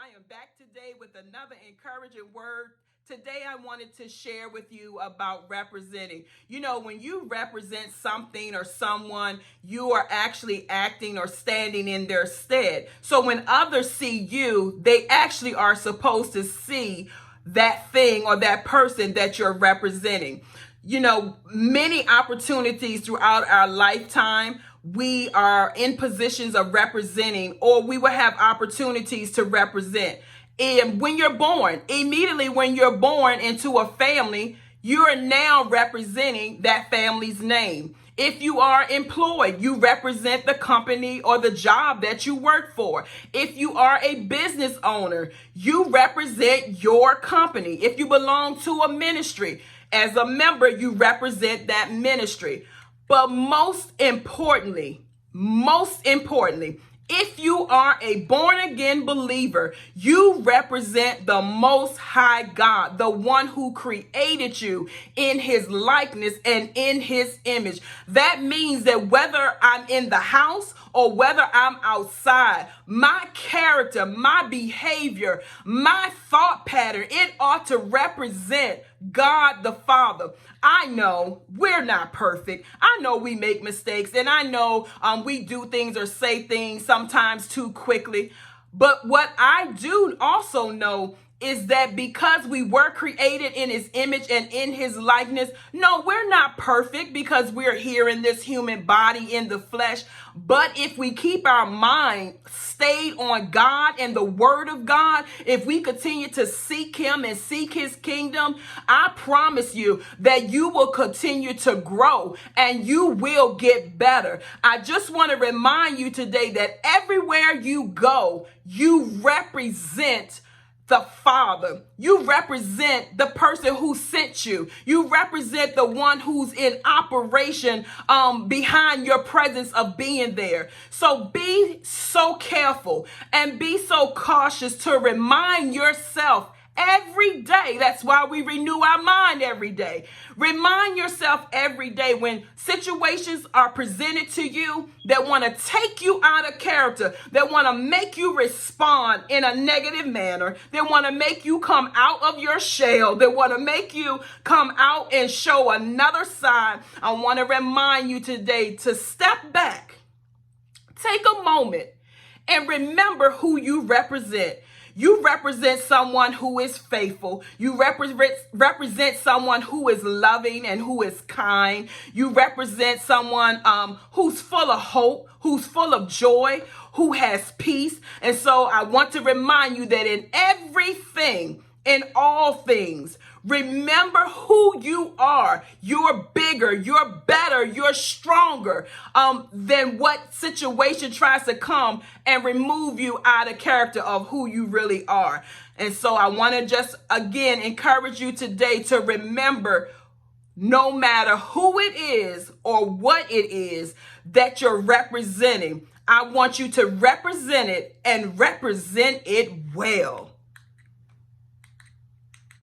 I am back today with another encouraging word. Today, I wanted to share with you about representing. You know, when you represent something or someone, you are actually acting or standing in their stead. So when others see you, they actually are supposed to see that thing or that person that you're representing. You know, many opportunities throughout our lifetime, we are in positions of representing, or we will have opportunities to represent. And when you're born, immediately when you're born into a family, you're now representing that family's name. If you are employed, you represent the company or the job that you work for. If you are a business owner, you represent your company. If you belong to a ministry, as a member, you represent that ministry. But most importantly, if you are a born again believer, you represent the Most High God, the one who created you in his likeness and in his image. That means that whether I'm in the house or whether I'm outside, my character, my behavior, my thought pattern, it ought to represent God the Father. I know we're not perfect. I know we make mistakes, and I know we do things or say things sometimes too quickly. But what I do also know is that because we were created in his image and in his likeness, no, we're not perfect because we're here in this human body in the flesh. But if we keep our mind stayed on God and the word of God, if we continue to seek him and seek his kingdom, I promise you that you will continue to grow and you will get better. I just want to remind you today that everywhere you go, you represent the Father. You represent the person who sent you. You represent the one who's in operation behind your presence of being there. So be so careful and be so cautious to remind yourself every day. That's why we renew our mind every day. Remind yourself every day when situations are presented to you that want to take you out of character, that want to make you respond in a negative manner, that want to make you come out of your shell, that want to make you come out and show another side. I want to remind you today to step back, take a moment, and remember who you represent. You represent someone who is faithful. You represent someone who is loving and who is kind. You represent someone who's full of hope, who's full of joy, who has peace. And so I want to remind you that in everything, in all things, remember who you are. You're bigger, you're better, you're stronger than what situation tries to come and remove you out of character of who you really are. And so I want to just again encourage you today to remember, no matter who it is or what it is that you're representing, I want you to represent it and represent it well.